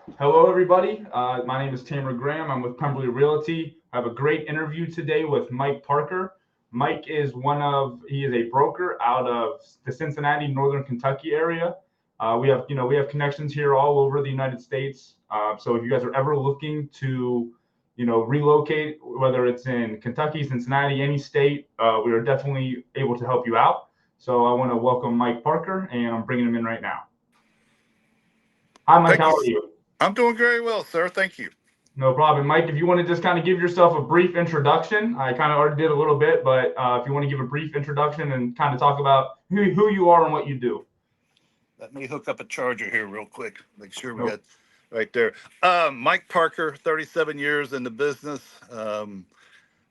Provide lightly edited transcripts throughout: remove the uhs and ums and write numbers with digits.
Hello, everybody. My name is Tamer Graham. I'm with Pemberley Realty. I have a great interview today with Mike Parker. Mike is he is a broker out of the Cincinnati, Northern Kentucky area. We have connections here all over the United States. So if you guys are ever looking to, relocate, whether it's in Kentucky, Cincinnati, any state, we are definitely able to help you out. So I want to welcome Mike Parker, and I'm bringing him in right now. Hi, Mike. Thank How you. are you? I'm doing very well, sir. Thank you. No problem. Mike, if you want to just kind of give yourself a brief introduction, I kind of already did a little bit, but if you want to give a brief introduction and kind of talk about who you are and what you do. Let me hook up a charger here real quick. Make sure we No, got right there. Mike Parker, 37 years in the business.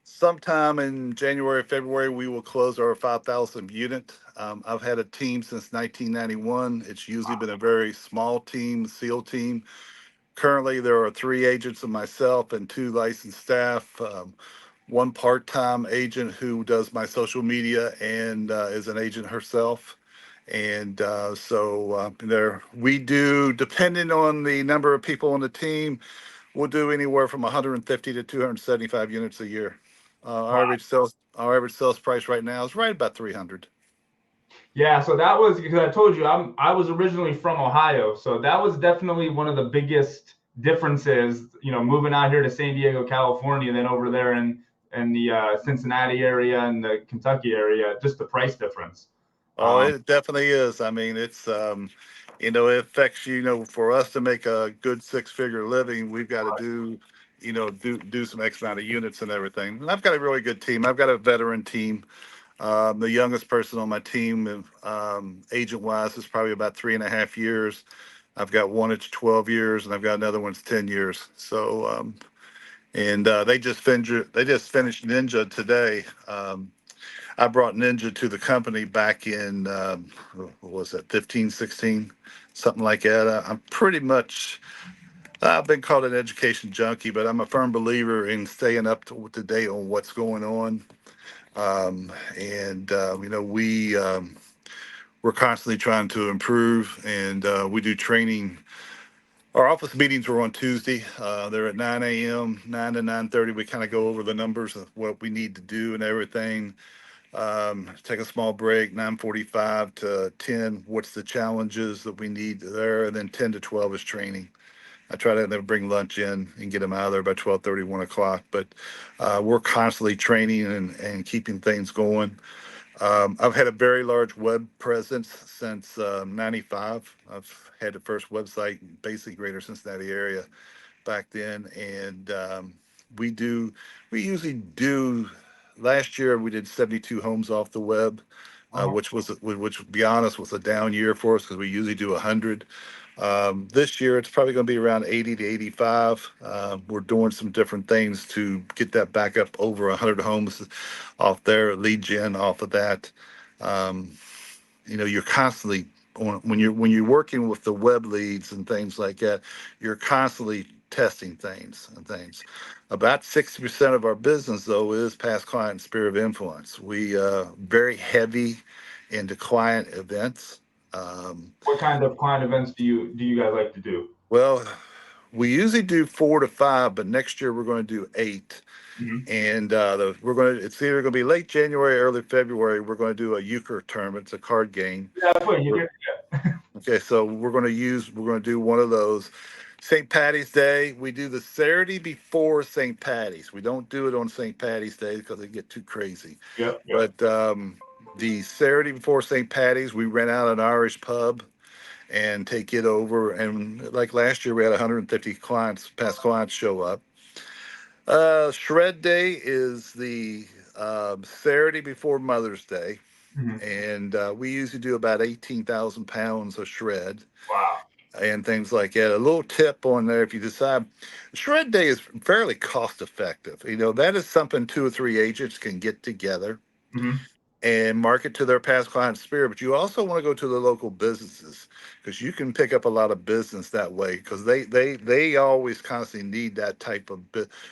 Sometime in January, February, we will close our 5,000 unit. I've had a team since 1991. It's usually been a very small team, SEAL team. Currently, there are three agents and myself and two licensed staff. One part-time agent who does my social media and is an agent herself. And there we do, depending on the number of people on the team, we'll do anywhere from 150 to 275 units a year. Our average sales price right now is right about 300. yeah, so that was because I told you I was originally from Ohio, so that was definitely one of the biggest differences. Moving out here to San Diego, California, then over there in the Cincinnati area and the Kentucky area, just the price difference. Oh, Um, it definitely is. I mean, it affects for us to make a good six-figure living, we've got to do some X amount of units and everything. And I've got a really good team. I've got a veteran team. The youngest person on my team, agent-wise, is probably about 3.5 years. I've got one that's 12 years, and I've got another one's 10 years. So, and they just finished Ninja today. I brought Ninja to the company back in, what was that, 15, 16, something like that. I'm pretty much, I've been called an education junkie, but I'm a firm believer in staying up to date on what's going on. We're constantly trying to improve, and we do training. Our office meetings are on Tuesday. They're at 9 a.m., 9 to 9:30. We kind of go over the numbers of what we need to do and everything. Take a small break, 9:45 to 10. What's the challenges that we need there? And then 10 to 12 is training. I try to never bring lunch in and get them out of there by 12:30, 1 o'clock. But we're constantly training and keeping things going. I've had a very large web presence since 95. I've had the first website in basically greater Cincinnati area back then. And we do, we usually do, last year we did 72 homes off the web, uh-huh. which to be honest, was a down year for us because we usually do 100. This year it's probably going to be around 80 to 85. We're doing some different things to get that back up over 100 homes off there, lead gen off of that. Um, you're constantly when you're working with the web leads and things like that, you're constantly testing things. About 60% of our business though is past client sphere of influence. We very heavy into client events. um, What kind of client events do you guys like to do? well, we usually do 4 to 5, but next year we're going to do 8. Hmm. And it's either going to be late January, early February. We're going to do a euchre tournament. It's a card game. Yeah, that's what you get. Okay, so we're going to do one of those. St. Patty's Day, we do the Saturday before St. Patty's. We don't do it on St. Patty's Day because they get too crazy. Yep, yep. But the Saturday before St. Patty's, we rent out an Irish pub and take it over. And like last year, we had 150 past clients show up. Shred Day is the Saturday before Mother's Day, Hmm. and we usually do about 18,000 pounds of shred Wow. and things like that. A little tip on there: if you decide, Shred Day is fairly cost effective. That is something two or three agents can get together Hmm. and market to their past client spirit. But you also want to go to the local businesses because you can pick up a lot of business that way because they always constantly need that type of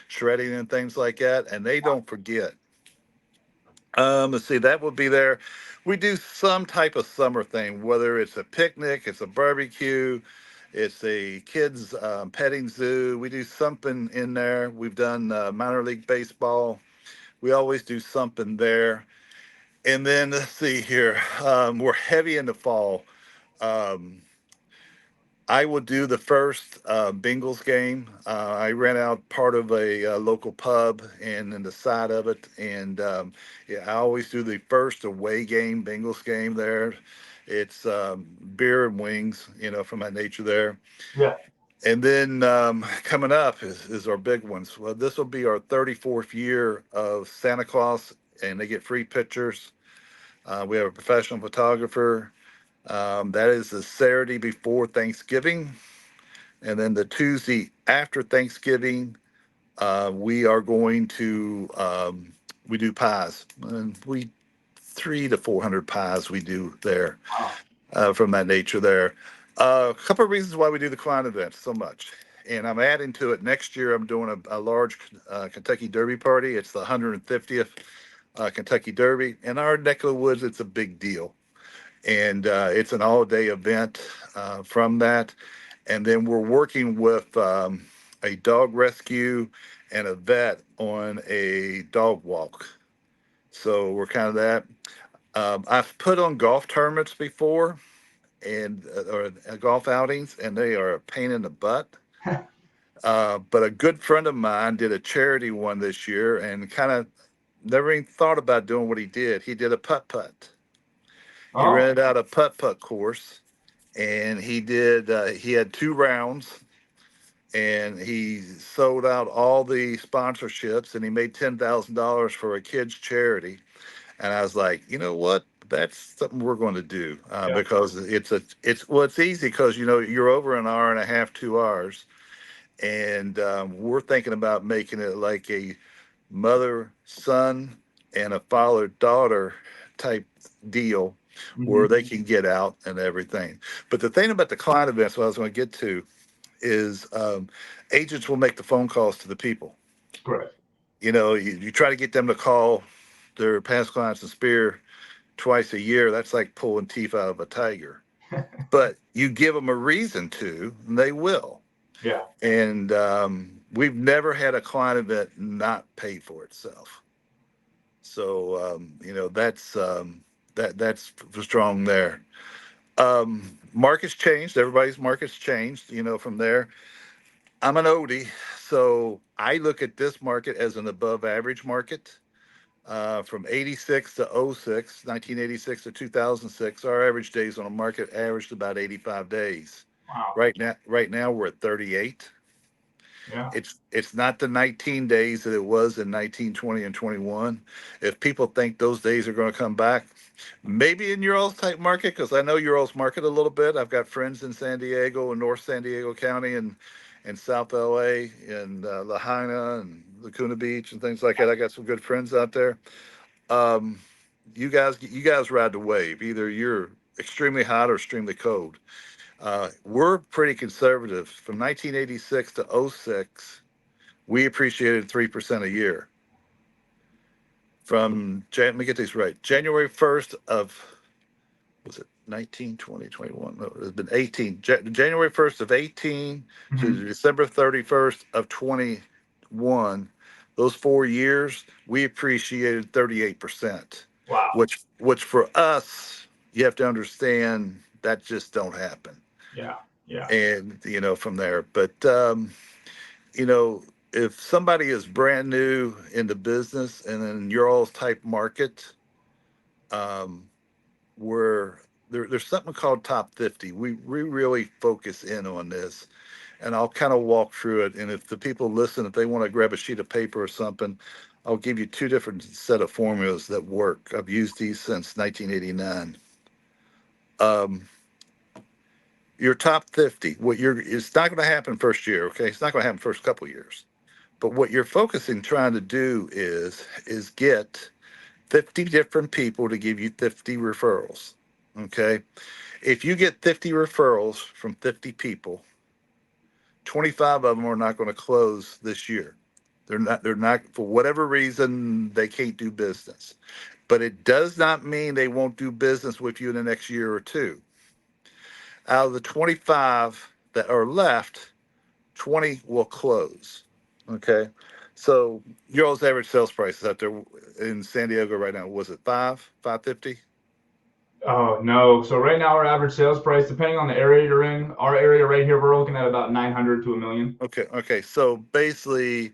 shredding and things like that, and they don't forget. Let's see, that would be there. We do some type of summer thing, whether it's a picnic, it's a barbecue, It's a kids petting zoo. We do something in there. We've done minor league baseball. We always do something there. And then let's see here. We're heavy in the fall. Um, I will do the first Bengals game. I rent out part of a local pub and then the side of it. And yeah, I always do the first away game, Bengals game there. It's beer and wings, from that nature there. Yeah. And then coming up is our big ones. Well, this will be our 34th year of Santa Claus, and they get free pictures. We have a professional photographer. That is the Saturday before Thanksgiving. And then the Tuesday after Thanksgiving, we are going to, we do pies. And we 300 to 400 pies we do there Wow. from that nature there. A couple of reasons why we do the client event so much. And I'm adding to it next year. I'm doing a large Kentucky Derby party. It's the 150th Kentucky Derby. In our neck of the woods, it's a big deal. And it's an all day event from that. And then we're working with a dog rescue and a vet on a dog walk. So we're kind of that. I've put on golf tournaments before and or golf outings, and they are a pain in the butt. But a good friend of mine did a charity one this year and kind of never even thought about doing what he did. He did a putt putt. He Oh, rented out a putt putt course, and he did. He had 2 rounds, and he sold out all the sponsorships, and he made $10,000 for a kids charity. And I was like, you know what? That's something we're going to do yeah. because it's easy because you're over an hour and a half, 2 hours, and we're thinking about making it like a mother son and a father daughter type deal Hmm. where they can get out and everything. But the thing about the client events, what I was going to get to, is agents will make the phone calls to the people. Correct. You try to get them to call their past clients and spear twice a year. That's like pulling teeth out of a tiger. But you give them a reason to, and they will. Yeah. And we've never had a client event not pay for itself. So that's strong there. Markets changed. Everybody's markets changed. From there. I'm an Odie, so I look at this market as an above average market. From 86 to '06, 1986 to 2006, our average days on the market averaged about 85 days. Wow. Right now we're at 38. Yeah. It's not the 19 days that it was in 19, 20, and 21. If people think those days are going to come back, maybe in your all's type market, because I know your all's market a little bit. I've got friends in San Diego and North San Diego County and South LA and Lahaina and Laguna Beach and things like that. I got some good friends out there. Um, you guys ride the wave. Either you're extremely hot or extremely cold. We're pretty conservative. From 1986 to '06, we appreciated 3% a year. Let me get these right. January 1st of, was it 19, 20, 21? No, it's been 18. January 1st of 18 Hmm. to December 31st of 21. Those 4 years, we appreciated 38%, Wow. which for us, you have to understand that just don't happen. Yeah. Yeah. And, from there. But, you know, if somebody is brand new in the business and in your all's type market, um, where there's something called top 50. We really focus in on this, and I'll kind of walk through it. And if the people listen, if they want to grab a sheet of paper or something, I'll give you 2 different set of formulas that work. I've used these since 1989. Um, your top 50, it's not going to happen first year, okay? It's not going to happen first couple years. But what you're focusing trying to do is get 50 different people to give you 50 referrals. Okay? If you get 50 referrals from 50 people, 25 of them are not going to close this year. They're not for whatever reason they can't do business. But it does not mean they won't do business with you in the next year or two. Out of the 25, that are left, 20 will close. Okay. So your all's average sales price is out there in San Diego right now. Was it 550? Oh no. So right now our average sales price, depending on the area you're in, our area right here, we're looking at about 900 to a million. Okay. Okay. So basically,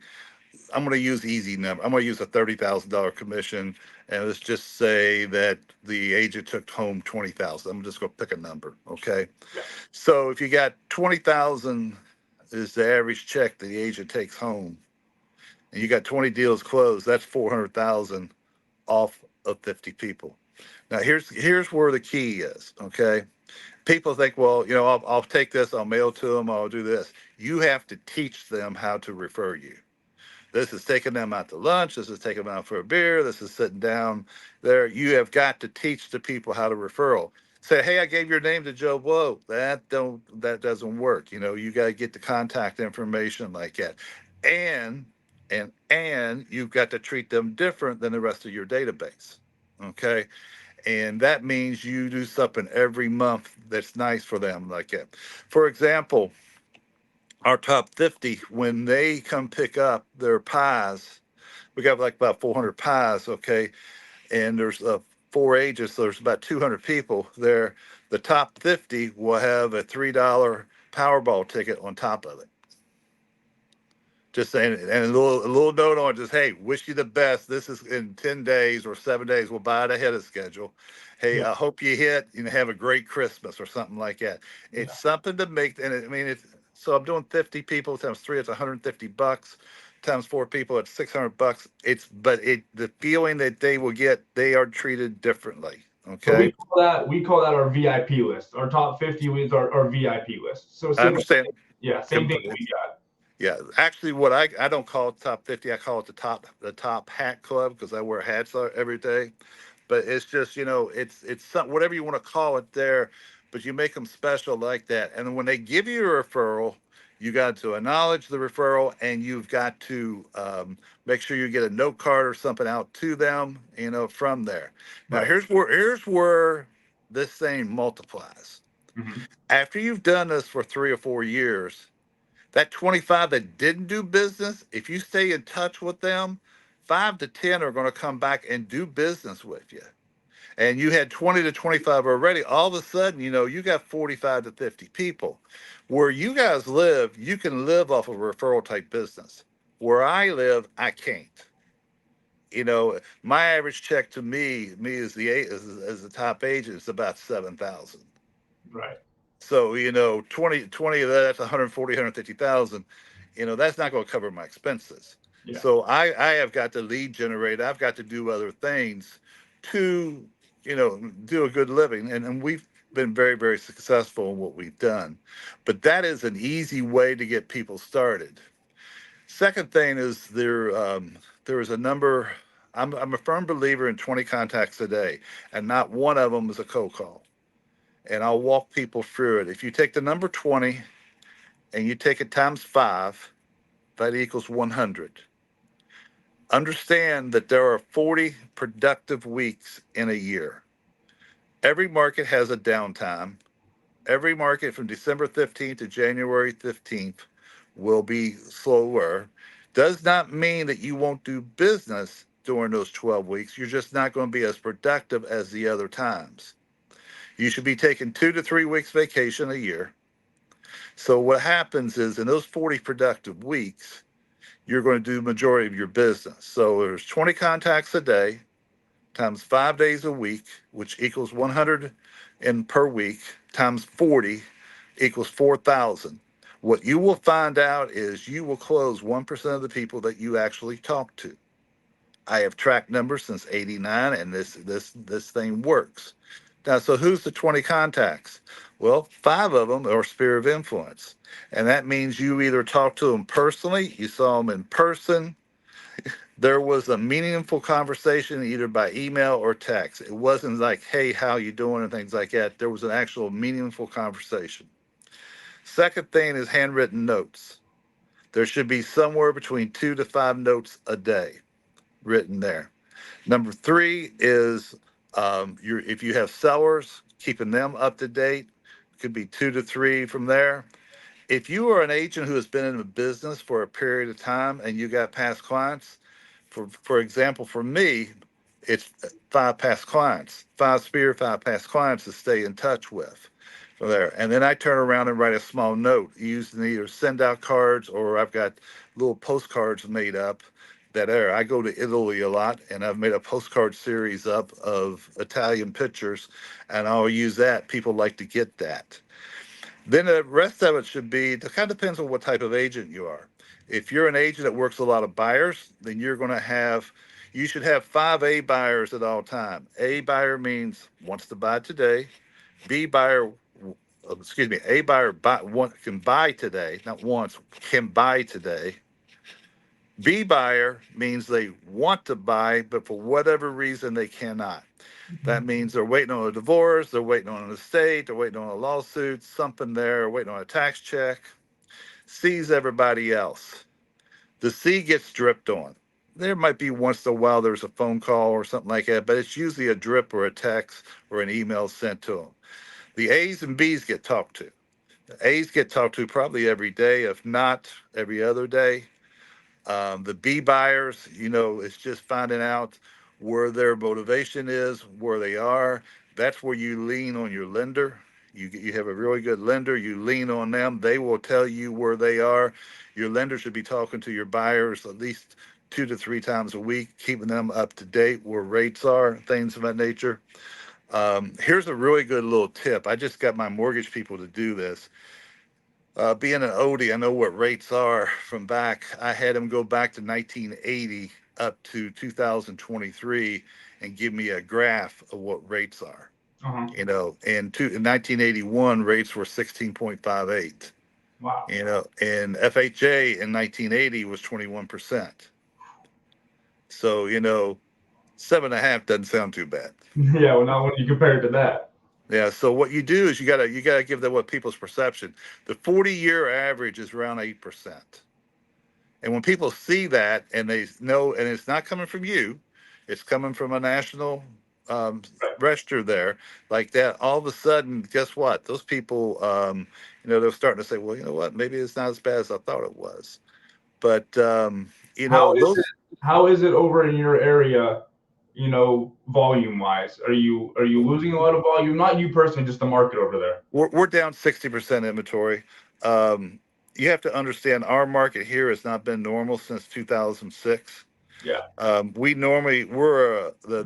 I'm going to use easy number. I'm going to use a $30,000 commission, and let's just say that the agent took home 20,000. I'm just going to pick a number. Okay. Yeah. So if you got 20,000 is the average check that the agent takes home, and you got 20 deals closed, that's 400,000 off of 50 people. Now here's where the key is. Okay. People think, well, I'll take this, I'll mail to them, I'll do this. You have to teach them how to refer you. This is taking them out to lunch. This is taking them out for a beer. This is sitting down there. You have got to teach the people how to referral. Say, hey, I gave your name to Joe Blow. That doesn't work. You got to get the contact information like that, and and you've got to treat them different than the rest of your database. Okay, and that means you do something every month that's nice for them like that. For example, our top 50, when they come pick up their pies, we got like about 400 pies, okay, and there's 4 agents, so there's about 200 people there. The top 50 will have a $3 Powerball ticket on top of it. Just saying, and a little note on it, just, hey, wish you the best. This is in 10 days or 7 days. We'll buy it ahead of schedule. Hey, Yeah. I hope you hit and have a great Christmas or something like that. Yeah. It's something to make, and I mean, so I'm doing 50 people times three, it's $150 times 4 people, it's $600. The feeling that they will get, they are treated differently. So Okay. we call that our VIP list. Our top 50 is our VIP list. So I similar, understand. yeah, same thing we got. Yeah, actually, what I don't call it top 50. I call it the top hat club because I wear hats every day. But it's just it's whatever you want to call it there, but you make them special like that. And when they give you a referral, you got to acknowledge the referral, and you've got to make sure you get a note card or something out to them, from there. Now Right. here's where this thing multiplies. Mm-hmm. After you've done this for 3 or 4 years, that 25 that didn't do business, if you stay in touch with them, 5 to 10 are going to come back and do business with you. And you had 20 to 25 already. All of a sudden, you got 45 to 50 people. Where you guys live, you can live off of referral type business. Where I live, I can't. My average check to me as the top agent is about 7,000. Right. So, 20 of that, that's 140, 150,000. That's not going to cover my expenses. Yeah. So I have got to lead generate. I've got to do other things to, do a good living. And we've been very, very successful in what we've done. But that is an easy way to get people started. Second thing is there is a number. I'm a firm believer in 20 contacts a day, and not one of them is a cold call, and I'll walk people through it. If you take the number 20 and you take it times 5, that equals 100. Understand that there are 40 productive weeks in a year. Every market has a downtime. Every market from December 15th to January 15th will be slower. Does not mean that you won't do business during those 12 weeks. You're just not going to be as productive as the other times. You should be taking 2 to 3 weeks vacation a year. So what happens is in those 40 productive weeks, you're going to do the majority of your business. So there's 20 contacts a day times 5 days a week, which equals 100 in per week, times 40 equals 4,000. What you will find out is you will close 1% of the people that you actually talk to. I have tracked numbers since '89, and this thing works. Now, so who's the 20 contacts? Well, 5 of them are sphere of influence. And that means you either talk to them personally, you saw them in person, there was a meaningful conversation either by email or text. It wasn't like, hey, how you doing and things like that. There was an actual meaningful conversation. Second thing is handwritten notes. There should be somewhere between 2 to 5 notes a day written there. Number 3 is if you have sellers, keeping them up to date. Could be 2 to 3 from there. If you are an agent who has been in the business for a period of time and you got past clients, for example, for me, it's five past clients, five past clients to stay in touch with from there. And then I turn around and write a small note using either send out cards or I've got little postcards made up that are. I go to Italy a lot and I've made a postcard series up of Italian pictures and I'll use that. People like to get that. Then the rest of it should be, it kind of depends on what type of agent you are. If you're an agent that works a lot of buyers, then you should have five A buyers at all time. A buyer means wants to buy today. B buyer, excuse me, A buyer can buy today, not wants, can buy today. B buyer means they want to buy, but for whatever reason they cannot. That means they're waiting on a divorce, they're waiting on an estate, they're waiting on a lawsuit, something there, waiting on a tax check. C's everybody else. The C gets dripped on. There might be once in a while there's a phone call or something like that, but it's usually a drip or a text or an email sent to them. The A's and B's get talked to. The A's get talked to probably every day, if not every other day. The B buyers, it's just finding out where their motivation is, where they are. That's where you lean on your lender. You have a really good lender. You lean on them. They will tell you where they are. Your lender should be talking to your buyers at least 2 to 3 times a week, keeping them up to date where rates are, things of that nature. Here's a really good little tip. I just got my mortgage people to do this. Being an oldie, I know what rates are from back. I had them go back to 1980 up to 2023 and give me a graph of what rates are. Uh-huh. In 1981, rates were 16.58. Wow. And FHA in 1980 was 21%. So, 7.5 doesn't sound too bad. Yeah, well, now when you compare it to that. Yeah. So what you do is you gotta give them what people's perception. The 40-year average is around 8%. And when people see that and they know, and it's not coming from you, it's coming from a national um, register there like that, all of a sudden, guess what? Those people, they're starting to say, well, you know what? Maybe it's not as bad as I thought it was. But, How is it? those, How is it over in your area? Volume wise, are you losing a lot of volume? Not you personally, just the market over there. we're down 60% inventory. Um, you have to understand our market here has not been normal since 2006. Yeah. The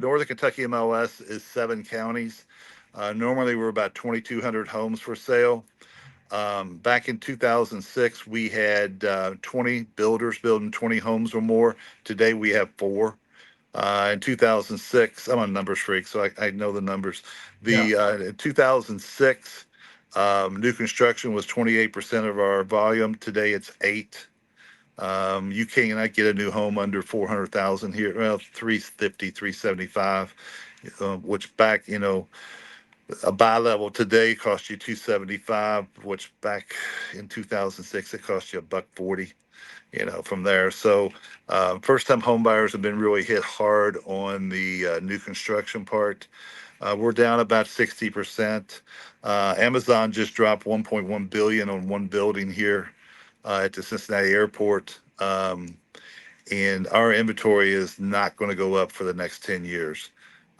Northern Kentucky MLS is 7 counties. Normally, we're about 2,200 homes for sale. Back in 2006, we had 20 builders building 20 homes or more. Today, we have four. In 2006, I'm a numbers freak, so I know the numbers. Yeah. In 2006, new construction was 28% of our volume. Today, it's 8. You cannot get a new home under 400,000 here. Well, 350, 375, which back, a buy level today costs you 275, which back in 2006 it cost you a buck 40. From there. So, first time home buyers have been really hit hard on the new construction part. We're down about 60%. Amazon just dropped 1.1 billion on one building here at the Cincinnati airport. And our inventory is not going to go up for the next 10 years.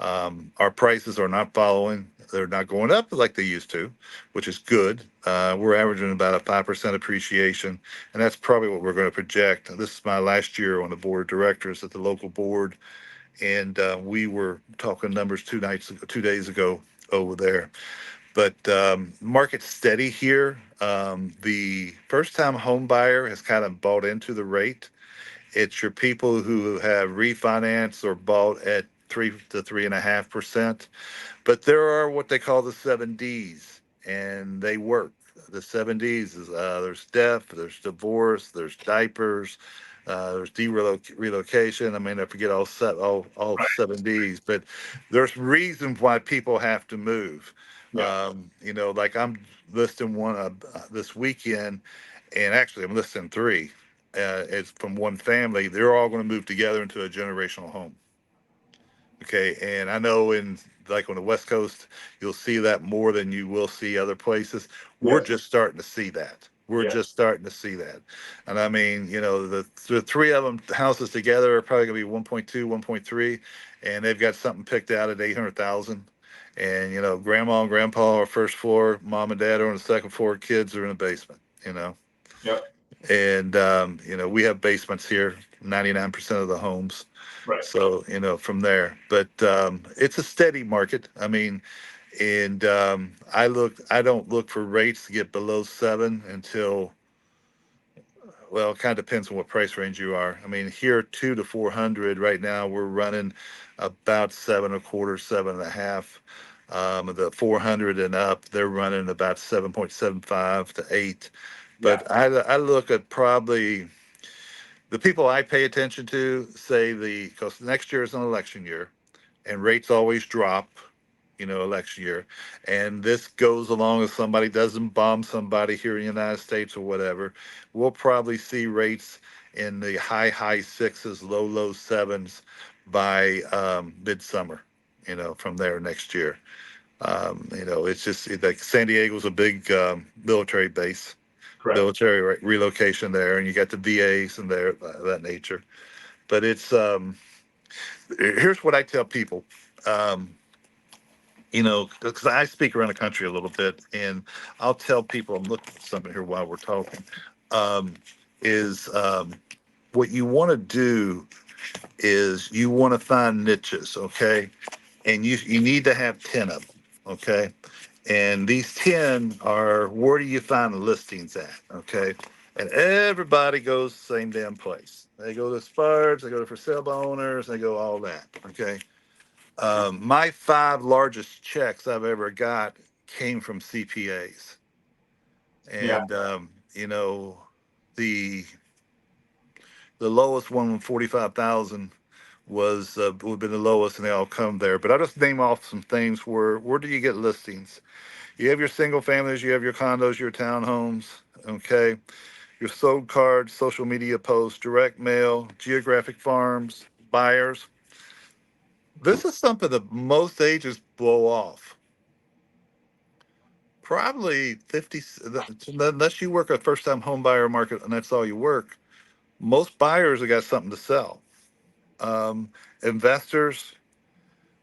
Our prices are not following. They're not going up like they used to, which is good. We're averaging about a 5% appreciation, and that's probably what we're going to project. This is my last year on the board of directors at the local board, and we were talking numbers 2 days ago over there. But market's steady here. The first-time home buyer has kind of bought into the rate. It's your people who have refinanced or bought at 3 to 3.5%. But there are what they call the 7Ds, and they work. The 7Ds is there's death, there's divorce, there's diapers, there's relocation. I mean, I forget all 7Ds, but there's reasons why people have to move. Yeah. Like I'm listing one this weekend, and actually I'm listing three. It's from one family. They're all going to move together into a generational home. Okay, and I know on the West Coast, you'll see that more than you will see other places. We're Yes. just starting to see that. We're Yeah. just starting to see that. And I mean, the three of them houses together are probably going to be 1.2, 1.3, and they've got something picked out at 800,000. And, grandma and grandpa are first floor, mom and dad are on the second floor, kids are in the basement. Yep. And, we have basements here, 99% of the homes. Right. So, from there, but it's a steady market. I mean, and I don't look for rates to get below 7 until, well, it kind of depends on what price range you are. I mean, here 2 to 400 right now, we're running about 7.25, 7.5. The 400 and up, they're running about 7.75 to 8. Yeah. But I look at probably the people I pay attention to say because next year is an election year and rates always drop, election year. And this goes along if somebody doesn't bomb somebody here in the United States or whatever. We'll probably see rates in the high sixes, low sevens by midsummer, from there next year. It's just like San Diego's a big military base, Correct. military relocation there, and you got the VAs and there that nature. But it's here's what I tell people. Um, because I speak around the country a little bit, and I'll tell people, I'm looking at something here while we're talking, um, is what you want to do is you want to find niches, okay? And you need to have 10 of them, okay? And these 10 are where do you find the listings at, okay? And everybody goes the same damn place. They go to Spards, they go to for sale by owners, they go all that, okay? My 5 largest checks I've ever got came from CPAs, Yeah. and the the lowest one, 45,000, was would have been the lowest, and they all come there. But I'll just name off some things where do you get listings? You have your single families, you have your condos, your townhomes, okay, your sold cards, social media posts, direct mail, geographic farms, buyers. This is something that most agents blow off. Probably 50, unless you work a first time home buyer market and that's all you work, most buyers have got something to sell. Um, Investors,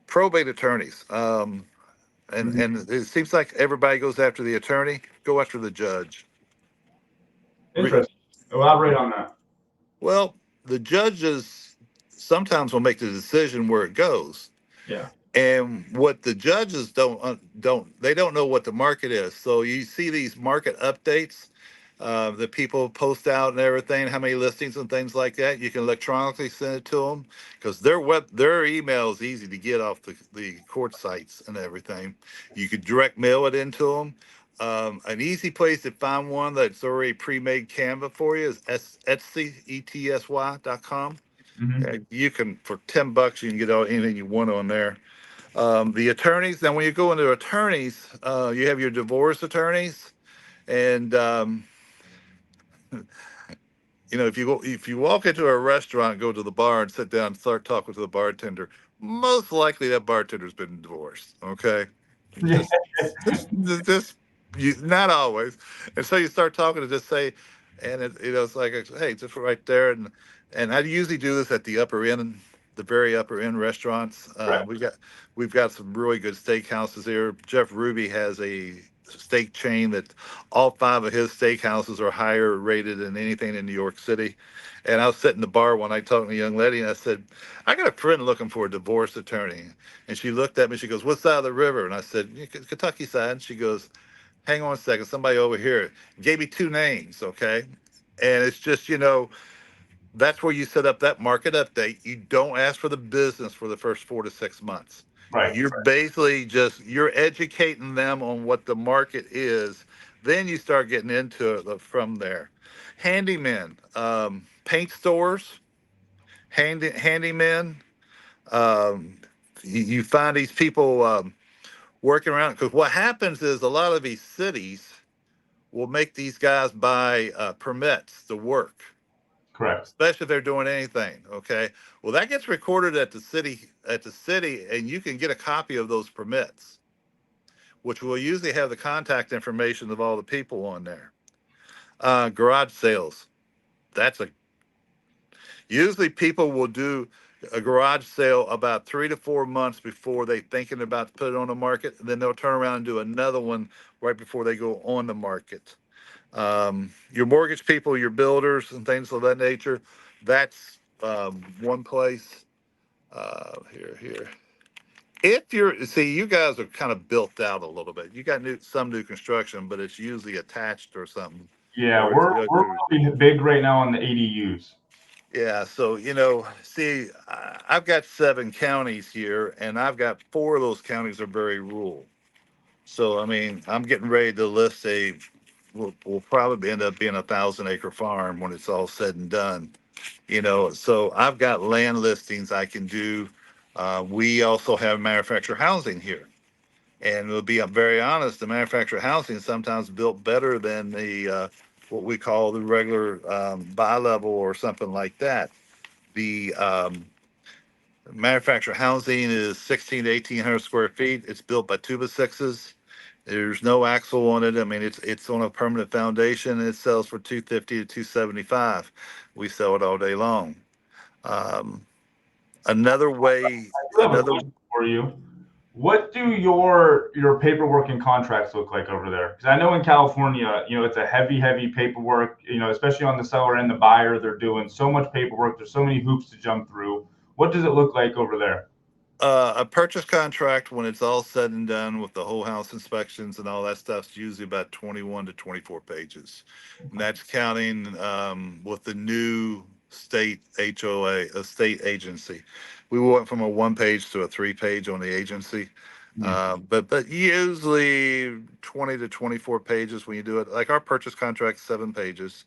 probate attorneys. Mhm. And it seems like everybody goes after the attorney, go after the judge. Re- Interesting. Elaborate on that. well, the judges sometimes will make the decision where it goes. Yeah. And what the judges don't know what the market is. So you see these market updates that people post out and everything, how many listings and things like that. You can electronically send it to them because their email is easy to get off the court sites and everything. You could direct mail it into them. An easy place to find one that's already pre-made Canva for you is Etsy, ETSY.com. Hmm. You can, for $10, you can get anything you want on there. The attorneys. Then when you go into attorneys, you have your divorce attorneys, and if you walk into a restaurant, go to the bar, and sit down and start talking to the bartender, most likely that bartender's been divorced. Okay, Yeah. just just not always. And so you start talking to just say, and it's like, hey, just right there, and I usually do this at the upper end, the very upper end restaurants. Right. We've got some really good steakhouses here. Jeff Ruby has a steak chain that all 5 of his steakhouses are higher rated than anything in New York City. And I was sitting in the bar one night talking to a young lady, and I said, I got a friend looking for a divorce attorney. And she looked at me, she goes, what side of the river? And I said, Kentucky side. And she goes, hang on a second, somebody over here gave me 2 names, okay? And it's just, that's where you set up that market update. You don't ask for the business for the first 4 to 6 months. Right. You're basically you're educating them on what the market is. Then you start getting into it from there. Handymen, paint stores, handymen. You find these people working around because what happens is a lot of these cities will make these guys buy permits to work, Correct. especially if they're doing anything. Okay, well that gets recorded at the city, and you can get a copy of those permits, which will usually have the contact information of all the people on there. Garage sales. That's a Usually people will do a garage sale about 3 to 4 months before they thinking about to put it on the market. And then they'll turn around and do another one right before they go on the market. Your mortgage people, your builders and things of that nature, that's one place. Here. If you're, see, you guys are kind of built out a little bit. You got some new construction, but it's usually attached or something, Yeah, or it's, we're really big right now on the ADUs. yeah. So, see, I've got 7 counties here, and I've got 4 of those counties are very rural. So, I mean, I'm getting ready to list will probably end up being a 1,000 acre farm when it's all said and done. So I've got land listings I can do. We also have manufactured housing here. And we'll be very honest, the manufactured housing is sometimes built better than the what we call the regular bi-level or something like that. The manufactured housing is 16 to 1,800 square feet. It's built by 2x6s. There's no axle on it. I mean, it's on a permanent foundation. And it sells for 250 to 275. We sell it all day long. Um, another way, I do have a another question for you. What do your paperwork and contracts look like over there? Because I know in California, it's a heavy paperwork. Especially on the seller and the buyer, they're doing so much paperwork. There's so many hoops to jump through. What does it look like over there? A purchase contract, when it's all said and done with the whole house inspections and all that stuff, is usually about 21 to 24 pages. And that's counting with the new state HOA, a state agency. We went from a 1 page to a 3 page on the agency. Hmm. But usually 20 to 24 pages when you do it. Like our purchase contract, 7 pages.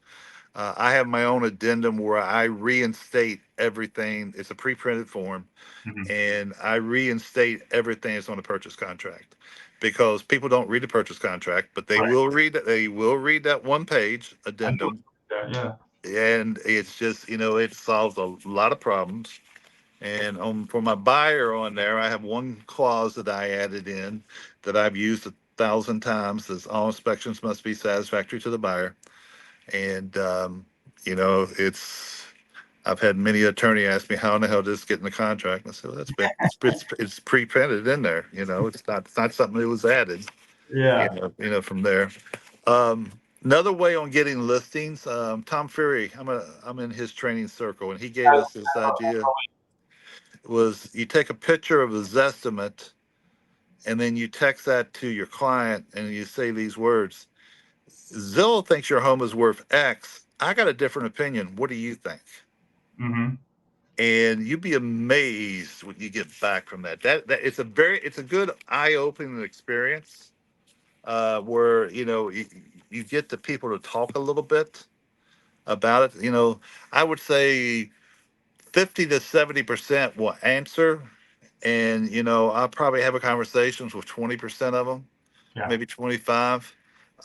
I have my own addendum where I reinstate everything. It's a pre-printed form, Hmm. and I reinstate everything that's on the purchase contract because people don't read the purchase contract, but they Right. will read it. They will read that 1 page I know addendum, that. Yeah. and it's just it solves a lot of problems. And for my buyer on there, I have one clause that I added in that I've used 1,000 times. Says all inspections must be satisfactory to the buyer, and it's I've had many attorney ask me how in the hell did this get in the contract. And I said, well, it's pre-printed in there. It's not something that was added. Yeah. From there. Another way on getting listings. Tom Ferry, I'm in his training circle, and he gave us this idea. Was you take a picture of his estimate, and then you text that to your client, and you say these words: Zillow thinks your home is worth X. I got a different opinion. What do you think? Hmm. And you'd be amazed what you get back from that. That it's a good eye-opening experience where you get the people to talk a little bit about it. I would say 50 to 70% will answer, and I'll probably have a conversations with 20% of them, Yeah. maybe 25.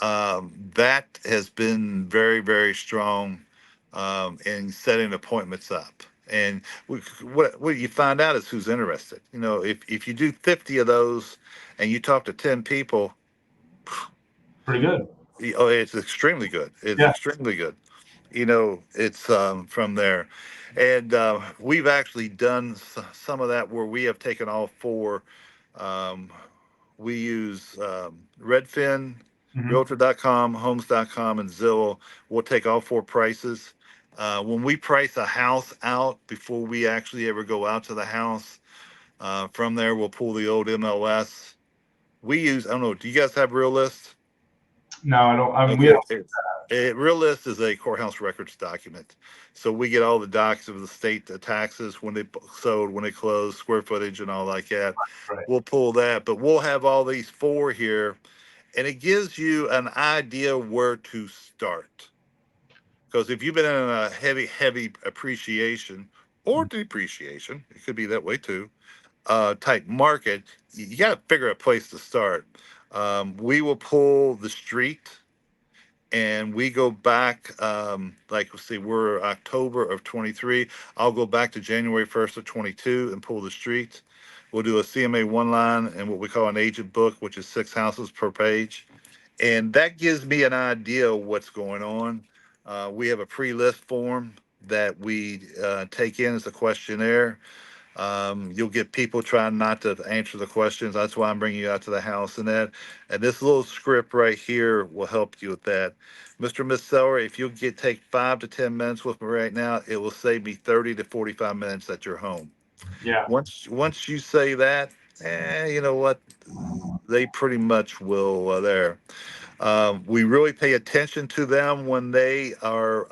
That has been very, very strong in setting appointments up. And what you find out is who's interested. If you do 50 of those and you talk to 10 people, Pretty good. oh, it's extremely good. It's Yeah. extremely good. It's from there. And we've actually done some of that where we have taken all 4. Um, we use Redfin, Hmm. Realtor.com, Homes.com, and Zillow. We'll take all 4 prices. When we price a house out before we actually ever go out to the house, from there we'll pull the old MLS. I don't know, do you guys have Real List? No, I don't. We Okay. don't. Real List is a courthouse records document. So we get all the docs of the state taxes, when they sold, when they closed, square footage, and all like that. Right. We'll pull that, but we'll have all these 4 here, and it gives you an idea where to start. Because if you've been in a heavy appreciation or depreciation, it could be that way too, type market, you got to figure a place to start. We will pull the street, and we go back, like, let's see, we're October of 23. I'll go back to January 1st of 22 and pull the street. We'll do a CMA 1 line and what we call an agent book, which is 6 houses per page. And that gives me an idea of what's going on. We have a pre-list form that we take in as a questionnaire. You'll get people trying not to answer the questions. That's why I'm bringing you out to the house and that. And this little script right here will help you with that. Mr. and Miss Seller, if you'll take 5 to 10 minutes with me right now, it will save me 30 to 45 minutes at your home. Yeah. Once you say that, you know what? They pretty much will there. We really pay attention to them when they are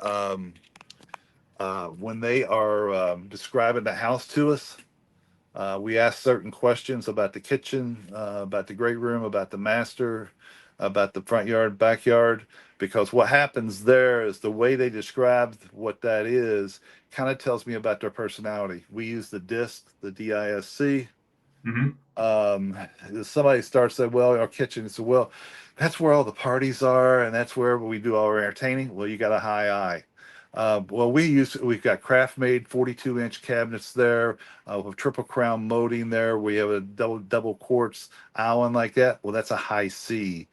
describing the house to us. We ask certain questions about the kitchen, about the great room, about the master, about the front yard, backyard, because what happens there is the way they describe what that is kind of tells me about their personality. We use the DISC, the DISC. Hmm. Somebody starts saying, well, our kitchen is well, that's where all the parties are, and that's where we do all our entertaining. Well, you got a high eye. Well, we've got craft made 42-inch cabinets there with triple crown molding there. We have a double quartz island like that. Well, that's a high C.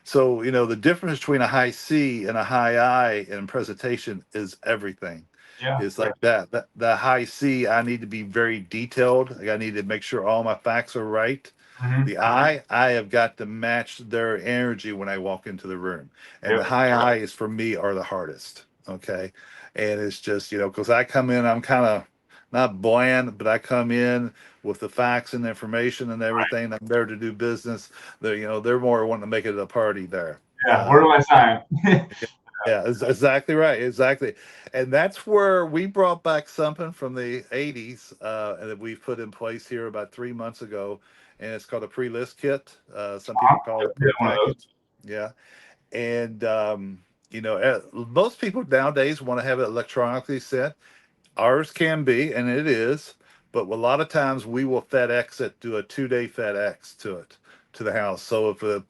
So, the difference between a high C and a high I in presentation is everything. Yeah. It's like that. The high C, I need to be very detailed. Like I need to make sure all my facts are right. Hmm. The I have got to match their energy when I walk into the room. And the Yep. high I is for me are the hardest. Okay. And it's just, because I come in, I'm kind of not bland, but I come in with the facts and the information and everything. I'm there to do business. They're more wanting to make it a party there. Yeah. Where do I sign? Yeah, exactly right. Exactly. And that's where we brought back something from the 80s and that we've put in place here about 3 months ago. And it's called a pre-list kit. Some people call it a Yeah, care one of those. package. Yeah. And, most people nowadays want to have it electronically sent. Ours can be, and it is. But a lot of times we will FedEx it, do a 2-day FedEx to the house. So if a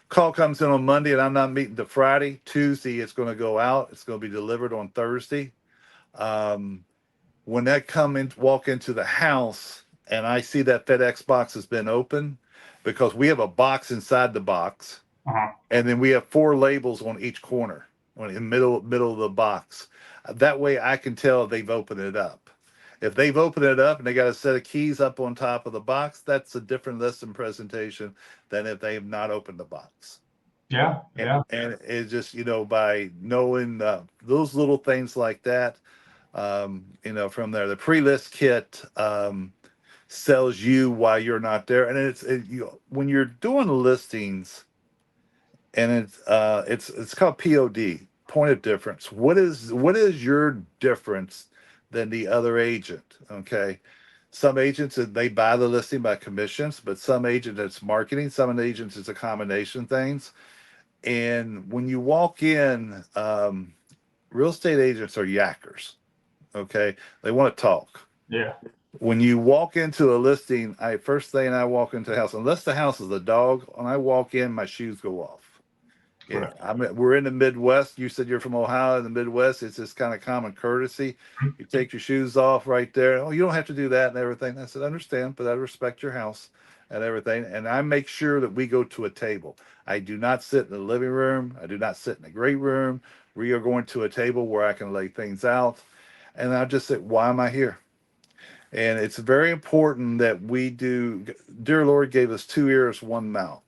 call comes in on Monday and I'm not meeting to Friday, Tuesday it's going to go out. It's going to be delivered on Thursday. Um, when that walk into the house and I see that FedEx box has been open, because we have a box inside the box, Uh-huh. and then we have 4 labels on each corner, in the middle of the box. That way I can tell they've opened it up. If they've opened it up and they got a set of keys up on top of the box, that's a different listing presentation than if they have not opened the box. Yeah. Yeah. And it's just, by knowing those little things like that, from there, the pre-list kit sells you why you're not there. And when you're doing listings, and it's called POD, point of difference. What is your difference than the other agent? Okay. Some agents, they buy the listing by commissions, but some agents it's marketing, some agents it's a combination of things. And when you walk in, real estate agents are yackers. Okay, they want to talk. Yeah. When you walk into a listing, first thing I walk into the house, unless the house is a dog, when I walk in, my shoes go off. Yeah, Correct. we're in the Midwest. You said you're from Ohio. In the Midwest, it's just kind of common courtesy. Mhm. You take your shoes off right there. Oh, you don't have to do that and everything. I said, I understand, but I respect your house and everything. And I make sure that we go to a table. I do not sit in the living room. I do not sit in the great room. We are going to a table where I can lay things out. And I just said, why am I here? And it's very important that we do. Dear Lord gave us 2 ears, 1 mouth.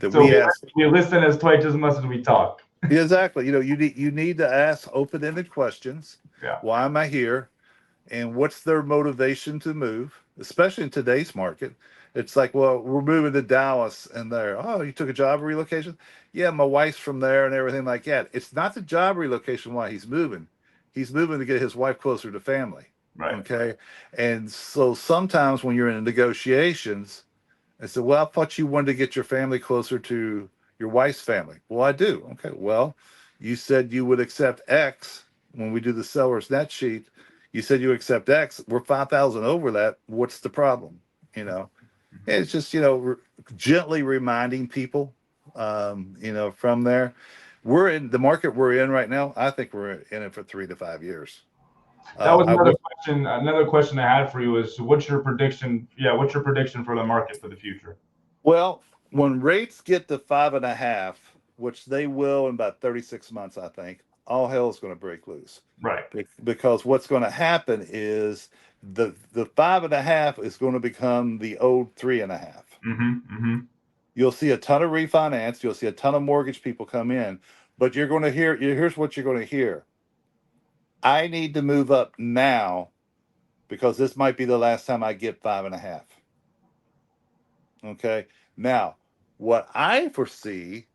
That So we ask. we listen as twice as much as we talk. Yeah, exactly. You need to ask open-ended questions. Yeah. Why am I here? And what's their motivation to move? Especially in today's market. It's like, well, we're moving to Dallas and there. Oh, you took a job relocation? Yeah, my wife's from there and everything like that. It's not the job relocation why he's moving. He's moving to get his wife closer to family. Right. Okay. And so sometimes when you're in negotiations, I said, well, I thought you wanted to get your family closer to your wife's family. Well, I do. Okay. Well, you said you would accept X when we do the seller's net sheet. You said you accept X. We're 5,000 over that. What's the problem? You know, it's just, gently reminding people, from there. We're in the market we're in right now. I think we're in it for 3 to 5 years. That was I will. another question. Another question I had for you is, what's your prediction? Yeah, what's your prediction for the market for the future? Well, when rates get to 5.5, which they will in about 36 months, I think, all hell is going to break loose. Right. Because what's going to happen is the 5.5 is going to become the old 3.5. You'll see a ton of refinance. You'll see a ton of mortgage people come in, but you're going to hear. Here's what you're going to hear: I need to move up now because this might be the last time I get 5.5. Okay. Now, what I foresee,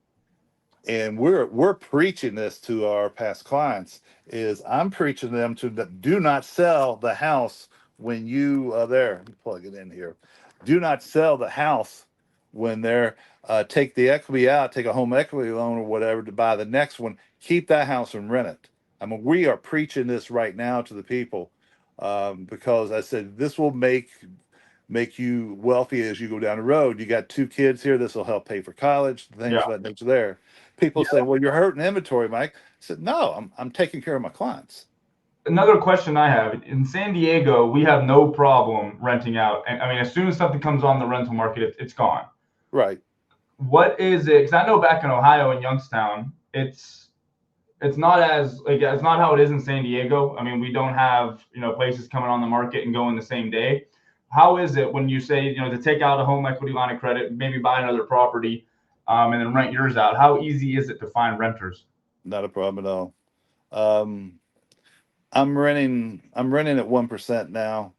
and we're preaching this to our past clients, is I'm preaching them to do not sell the house when you there. Let me plug it in here. Do not sell the house when they're take the equity out, take a home equity loan or whatever to buy the next one. Keep that house and rent it. I mean, we are preaching this right now to the people because I said this will make you wealthy as you go down the road. You got 2 kids here. This will help pay for college, things Yeah. of that nature there. People say, well, you're hurting inventory, Mike. I said, no, I'm taking care of my clients. Another question I have, in San Diego, we have no problem renting out. And I mean, as soon as something comes on the rental market, it's gone. Right. What is it? Because I know back in Ohio in Youngstown, it's not as like it's not how it is in San Diego. I mean, we don't have places coming on the market and going the same day. How is it when you say to take out a home equity line of credit, maybe buy another property, and then rent yours out? How easy is it to find renters? Not a problem at all. Um, I'm renting at 1% now.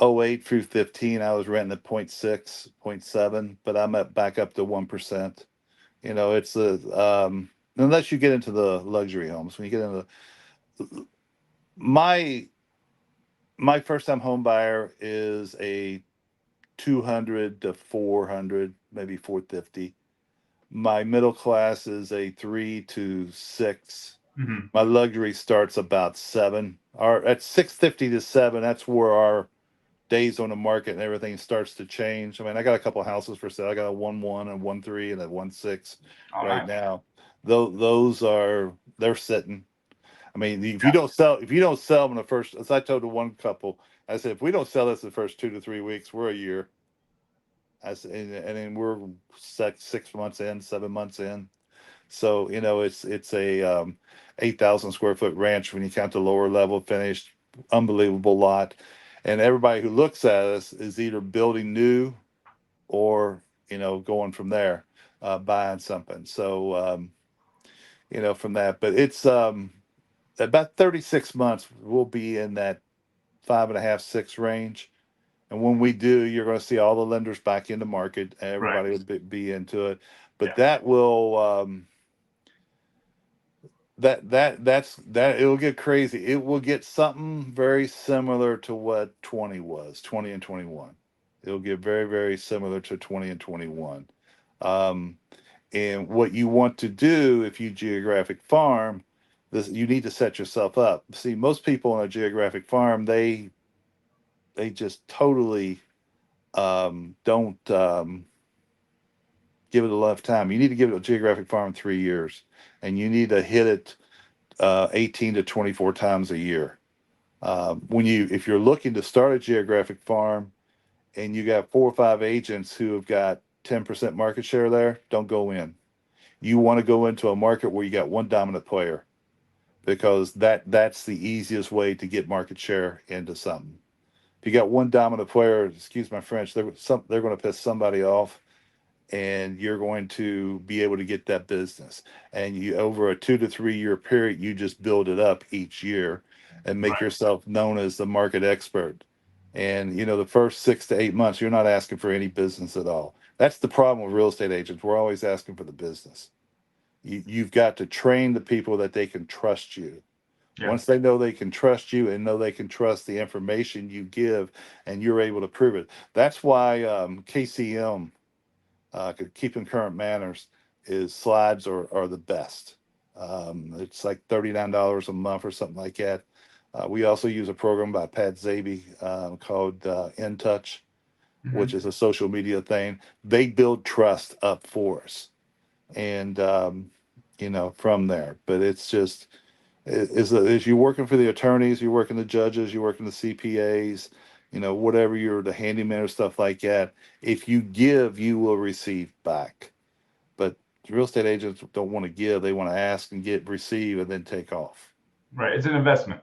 08 through 15, I was renting at 0.6, 0.7, but I'm back up to 1%. It's unless you get into the luxury homes. When you get into my my first time home buyer is a 200 to 400, maybe 450. My middle class is a 3 to 6. Mm-hmm. My luxury starts about 7. Our at 650 to 7, that's where our days on the market and everything starts to change. I mean, I got a couple of houses for sale. I got a 1-1 and 1-3 and a 1-6 Oh, right nice. now. Those are they're sitting. I mean, if you don't sell them in the first, as I told the one couple, I said, if we don't sell this in the first 2 to 3 weeks, we're a year. I said, and then we're 6 months in, 7 months in. So it's a 8,000 square foot ranch when you count the lower level finished, unbelievable lot, and everybody who looks at us is either building new or going from there, buying something. So from that, but it's about 36 months we'll be in that 5.5, 6 range. And when we do, you're going to see all the lenders back in the market. Right. Everybody will be into it, but Yeah. that will that it'll get crazy. It will get something very similar to what 20 was, 20 and 21. It'll get very, very similar to 20 and 21. Um, and what you want to do if you geographic farm, this you need to set yourself up. See, most people on a geographic farm, they just totally don't give it a lot of time. You need to give it a geographic farm 3 years, and you need to hit it 18 to 24 times a year. If you're looking to start a geographic farm and you got 4 or 5 agents who have got 10% market share there, don't go in. You want to go into a market where you got one dominant player because that's the easiest way to get market share into something. If you got one dominant player, excuse my French, they're going to piss somebody off, and you're going to be able to get that business. And you over a 2 to 3 year period, you just build it up each year and make Right. yourself known as the market expert. And the first 6 to 8 months, you're not asking for any business at all. That's the problem with real estate agents. We're always asking for the business. You've got to train the people that they can trust you. Yeah. Once they know they can trust you and know they can trust the information you give, and you're able to prove it. That's why KCM, keeping current manners, is slides are the best. It's like $39 a month or something like that. We also use a program by Pat Zaby called In Touch, which Mm-hmm. is a social media thing. They build trust up for us, and from there. But it's just is you're working for the attorneys, you're working the judges, you're working the CPAs, whatever you're the handyman or stuff like that. If you give, you will receive back. But real estate agents don't want to give; they want to ask and receive, and then take off. Right. It's an investment.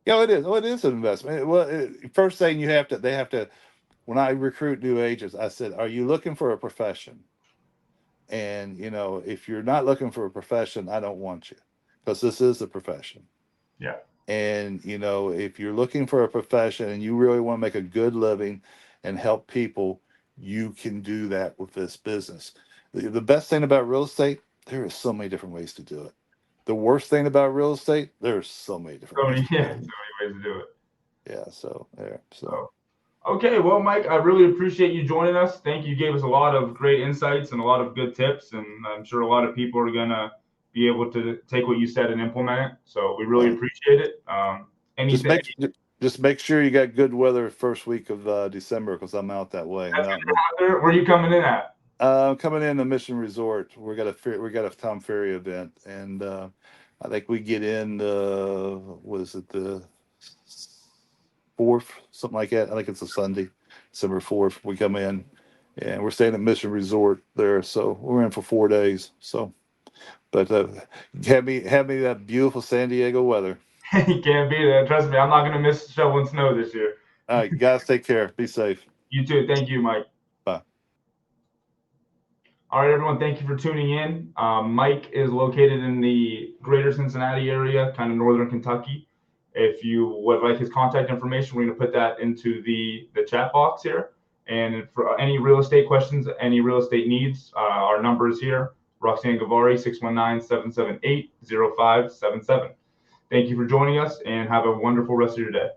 It is. Well, it is an investment. Well, first thing they have to. When I recruit new agents, I said, "Are you looking for a profession?" And if you're not looking for a profession, I don't want you, because this is a profession. Yeah. And if you're looking for a profession and you really want to make a good living and help people, you can do that with this business. The best thing about real estate, there are so many different ways to do it. The worst thing about real estate, there's so many different So ways many, to yeah, do so it. many ways to do it. Yeah, so there. So So, okay, well, Mike, I really appreciate you joining us. Thank you. You gave us a lot of great insights and a lot of good tips, and I'm sure a lot of people are gonna be able to take what you said and implement it. So we really yeah. appreciate it. Just Anything, make just make sure you got good weather first week of December, because I'm out that way. that's gonna happen. Where are you coming in at? Coming in the Mission Resort, we got a Tom Ferry event, and I think we get in what is it, the 4th, something like that. I think it's a Sunday, December 4th. We come in, and we're staying at Mission Resort there, so we're in for 4 days. So, but have me that beautiful San Diego weather. You can't beat it. Trust me, I'm not gonna miss shoveling snow this year. All right, guys, take care. Be safe. You too. Thank you, Mike. Bye. All right, everyone, thank you for tuning in. Mike is located in the greater Cincinnati area, kind of northern Kentucky. If you would like his contact information, we're going to put that into the chat box here. And for any real estate questions, any real estate needs, our number is here, Roxanne Gavari, 619-778-0577. Thank you for joining us, and have a wonderful rest of your day.